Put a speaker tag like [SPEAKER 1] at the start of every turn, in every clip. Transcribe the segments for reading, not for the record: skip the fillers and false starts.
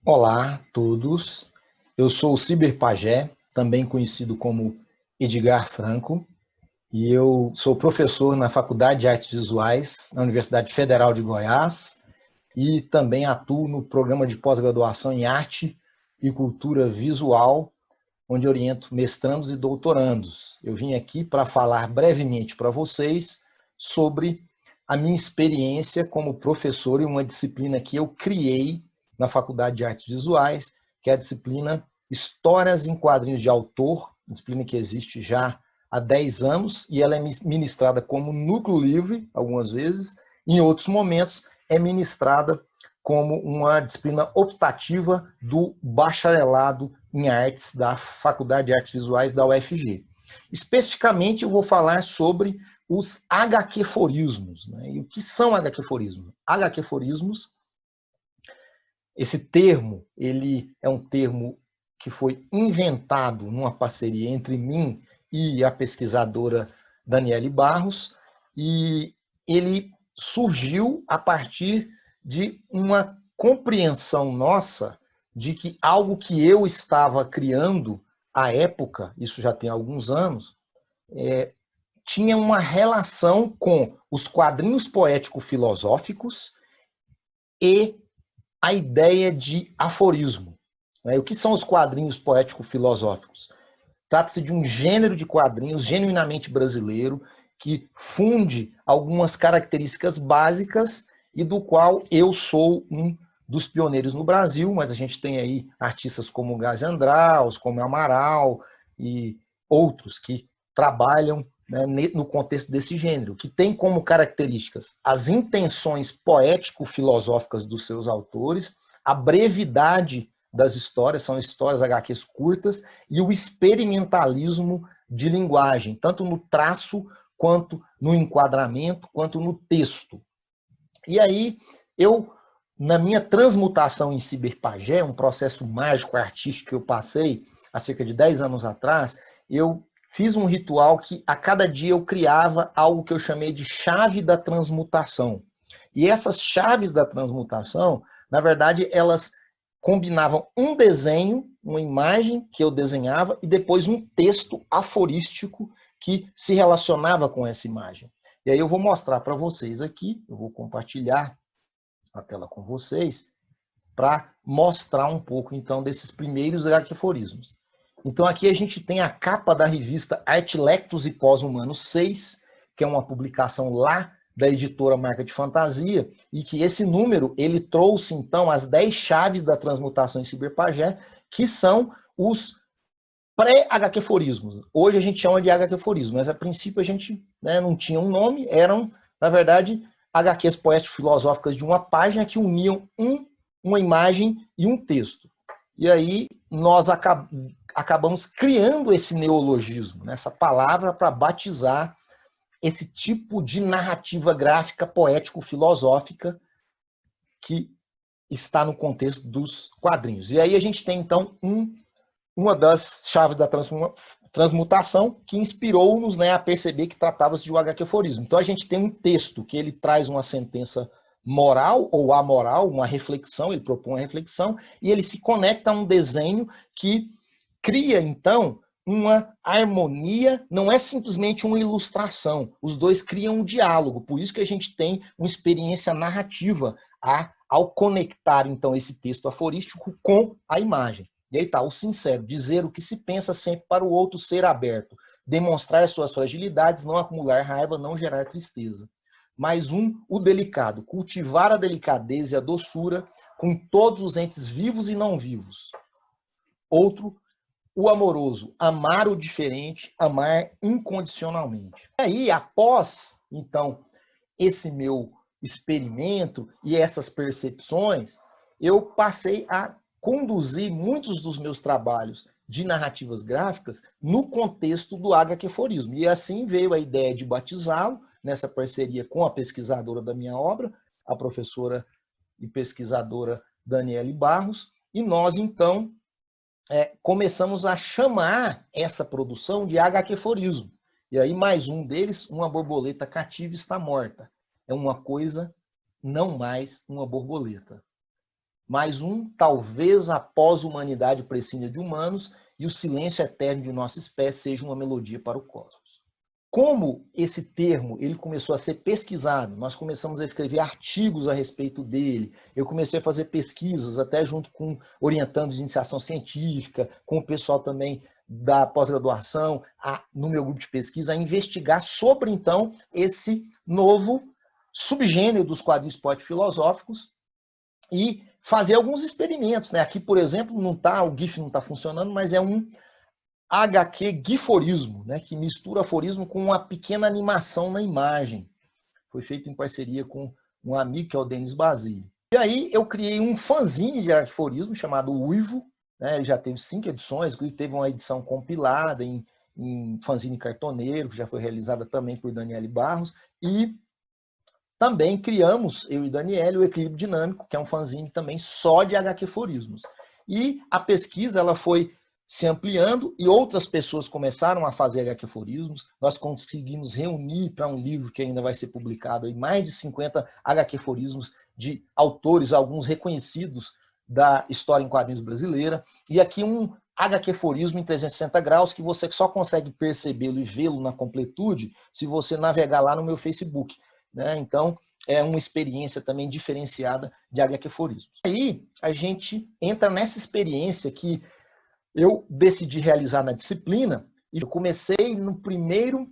[SPEAKER 1] Olá a todos, eu sou o Ciberpajé, também conhecido como Edgar Franco, e eu sou professor na Faculdade de Artes Visuais na Universidade Federal de Goiás e também atuo no programa de pós-graduação em Arte e Cultura Visual, onde oriento mestrandos e doutorandos. Eu vim aqui para falar brevemente para vocês sobre a minha experiência como professor em uma disciplina que eu criei na Faculdade de Artes Visuais, que é a disciplina Histórias em Quadrinhos de Autor, disciplina que existe já há 10 anos, e ela é ministrada como núcleo livre, algumas vezes, em outros momentos é ministrada como uma disciplina optativa do bacharelado em artes da Faculdade de Artes Visuais da UFG. Especificamente, eu vou falar sobre os HQforismos. Né? E o que são HQforismos? HQforismos, esse termo, ele é um termo que foi inventado numa parceria entre mim e a pesquisadora Daniele Barros, e ele surgiu a partir de uma compreensão nossa de que algo que eu estava criando à época, isso já tem alguns anos, tinha uma relação com os quadrinhos poético-filosóficos e a ideia de aforismo. O que são os quadrinhos poético-filosóficos? Trata-se de um gênero de quadrinhos genuinamente brasileiro que funde algumas características básicas e do qual eu sou um dos pioneiros no Brasil, mas a gente tem aí artistas como Gás Andraus, como Amaral e outros que trabalham, né, no contexto desse gênero, que tem como características as intenções poético-filosóficas dos seus autores, a brevidade das histórias, são histórias HQs curtas, e o experimentalismo de linguagem, tanto no traço, quanto no enquadramento, quanto no texto. E aí, eu, na minha transmutação em Ciberpajé, um processo mágico artístico que eu passei há cerca de 10 anos atrás, eu fiz um ritual que a cada dia eu criava algo que eu chamei de chave da transmutação. E essas chaves da transmutação, na verdade, elas combinavam um desenho, uma imagem que eu desenhava e depois um texto aforístico que se relacionava com essa imagem. E aí eu vou mostrar para vocês aqui, eu vou compartilhar a tela com vocês para mostrar um pouco então desses primeiros HQforismos. Então aqui a gente tem a capa da revista Arte Lectus e Pós-Humanos 6, que é uma publicação lá da editora Marca de Fantasia, e que esse número ele trouxe então as 10 chaves da transmutação em Ciberpajé, que são os pré-HQforismos. Hoje a gente chama de HQforismo, mas a princípio a gente, né, não tinha um nome, eram, na verdade, HQs poético-filosóficas de uma página que uniam uma imagem e um texto. E aí nós acabamos criando esse neologismo, né, essa palavra para batizar esse tipo de narrativa gráfica poético-filosófica que está no contexto dos quadrinhos. E aí a gente tem, então, uma das chaves da transmutação que inspirou-nos, né, a perceber que tratava-se de um HQforismo. Então a gente tem um texto que ele traz uma sentença moral ou amoral, uma reflexão, ele propõe uma reflexão, e ele se conecta a um desenho que cria, então, uma harmonia, não é simplesmente uma ilustração. Os dois criam um diálogo, por isso que a gente tem uma experiência narrativa ao conectar, então, esse texto aforístico com a imagem. E aí está, o sincero, dizer o que se pensa sempre para o outro ser aberto, demonstrar as suas fragilidades, não acumular raiva, não gerar tristeza. Mais o delicado, cultivar a delicadeza e a doçura com todos os entes vivos e não vivos. Outro, o amoroso, amar o diferente, amar incondicionalmente. E aí, após, então, esse meu experimento e essas percepções, eu passei a conduzir muitos dos meus trabalhos de narrativas gráficas no contexto do HQforismo. E assim veio a ideia de batizá-lo, nessa parceria com a pesquisadora da minha obra, a professora e pesquisadora Daniele Barros, e nós, então, começamos a chamar essa produção de HQforismo. E aí mais um deles, uma borboleta cativa está morta. É uma coisa, não mais uma borboleta. Mais um, talvez a pós-humanidade prescinda de humanos e o silêncio eterno de nossa espécie seja uma melodia para o cosmos. Como esse termo ele começou a ser pesquisado, nós começamos a escrever artigos a respeito dele, eu comecei a fazer pesquisas, até junto com orientandos de iniciação científica, com o pessoal também da pós-graduação, no meu grupo de pesquisa, a investigar sobre, então, esse novo subgênero dos quadrinhos poético-filosóficos e fazer alguns experimentos. Aqui, por exemplo, o GIF não está funcionando, mas é um HQ giforismo, que mistura aforismo com uma pequena animação na imagem. Foi feito em parceria com um amigo, que é o Denis Basile. E aí eu criei um fanzine de aforismo chamado Uivo. Ele já teve 5 edições, teve uma edição compilada em fanzine cartoneiro, que já foi realizada também por Daniele Barros. E também criamos, eu e Daniele, o Equilíbrio Dinâmico, que é um fanzine também só de HQ-forismos. E a pesquisa ela foi se ampliando e outras pessoas começaram a fazer HQ-forismos. Nós conseguimos reunir para um livro que ainda vai ser publicado aí, mais de 50 HQ-forismos de autores, alguns reconhecidos da história em quadrinhos brasileira. E aqui um HQ-forismo em 360 graus que você só consegue percebê-lo e vê-lo na completude se você navegar lá no meu Facebook. Então, é uma experiência também diferenciada de HQ-forismos. Aí, a gente entra nessa experiência que eu decidi realizar na disciplina, e eu comecei no primeiro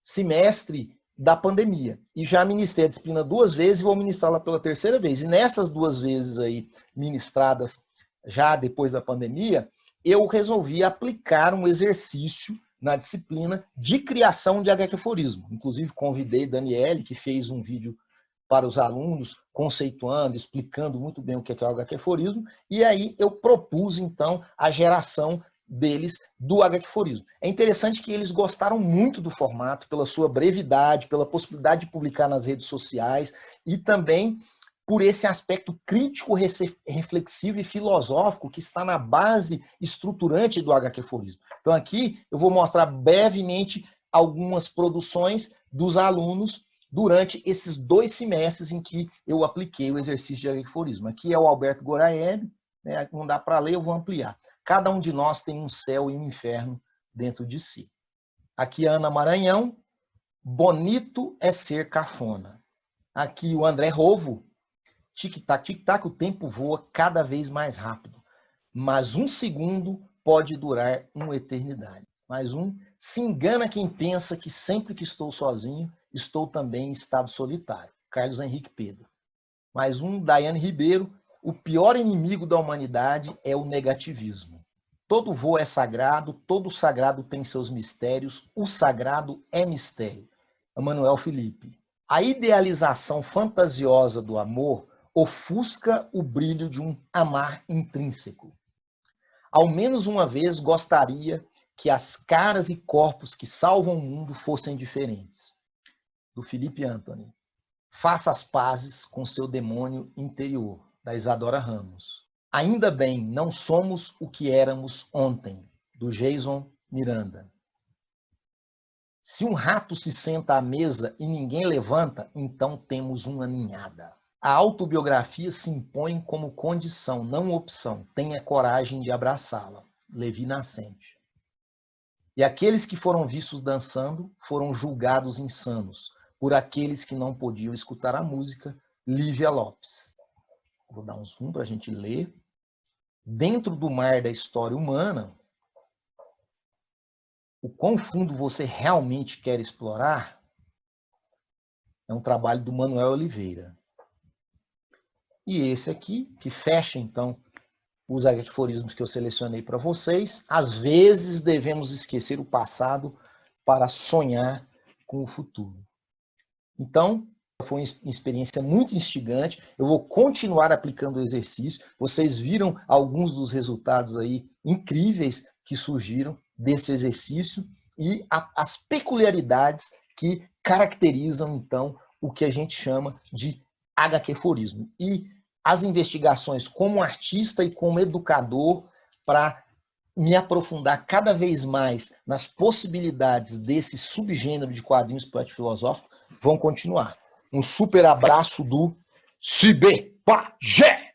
[SPEAKER 1] semestre da pandemia. E já ministrei a disciplina 2 vezes e vou ministrá-la pela 3ª vez. E nessas 2 vezes aí, ministradas já depois da pandemia, eu resolvi aplicar um exercício na disciplina de criação de HQ-forismo. Inclusive, convidei Daniele, que fez um vídeo para os alunos, conceituando, explicando muito bem o que é o HQ-forismo, e aí eu propus, então, a geração deles do HQ-forismo. É interessante que eles gostaram muito do formato, pela sua brevidade, pela possibilidade de publicar nas redes sociais, e também por esse aspecto crítico, reflexivo e filosófico que está na base estruturante do HQ-forismo. Então aqui eu vou mostrar brevemente algumas produções dos alunos durante esses 2 semestres em que eu apliquei o exercício de HQ-forismo. Aqui é o Alberto Goraeb, não dá para ler, eu vou ampliar. Cada um de nós tem um céu e um inferno dentro de si. Aqui a Ana Maranhão, bonito é ser cafona. Aqui o André Rovo, tic-tac, tic-tac, o tempo voa cada vez mais rápido. Mas 1 segundo pode durar uma eternidade. Mais um, se engana quem pensa que sempre que estou sozinho, estou também em estado solitário. Carlos Henrique Pedro. Mais um, Daiane Ribeiro, o pior inimigo da humanidade é o negativismo. Todo voo é sagrado, todo sagrado tem seus mistérios, o sagrado é mistério. Emanuel Felipe. A idealização fantasiosa do amor ofusca o brilho de um amar intrínseco. Ao menos uma vez gostaria que as caras e corpos que salvam o mundo fossem diferentes. Do Felipe Anthony. Faça as pazes com seu demônio interior. Da Isadora Ramos. Ainda bem, não somos o que éramos ontem. Do Jason Miranda. Se um rato se senta à mesa e ninguém levanta, então temos uma ninhada. A autobiografia se impõe como condição, não opção. Tenha coragem de abraçá-la. Levi Nascente. E aqueles que foram vistos dançando foram julgados insanos por aqueles que não podiam escutar a música. Lívia Lopes. Vou dar um zoom para a gente ler. Dentro do mar da história humana, o quão fundo você realmente quer explorar é um trabalho do Manuel Oliveira. E esse aqui, que fecha, então, os HQ-forismos que eu selecionei para vocês. Às vezes devemos esquecer o passado para sonhar com o futuro. Então, foi uma experiência muito instigante. Eu vou continuar aplicando o exercício. Vocês viram alguns dos resultados aí incríveis que surgiram desse exercício e as peculiaridades que caracterizam, então, o que a gente chama de HQ-forismo. E as investigações como artista e como educador para me aprofundar cada vez mais nas possibilidades desse subgênero de quadrinhos poético-filosóficos vão continuar. Um super abraço do Ciber Pajé!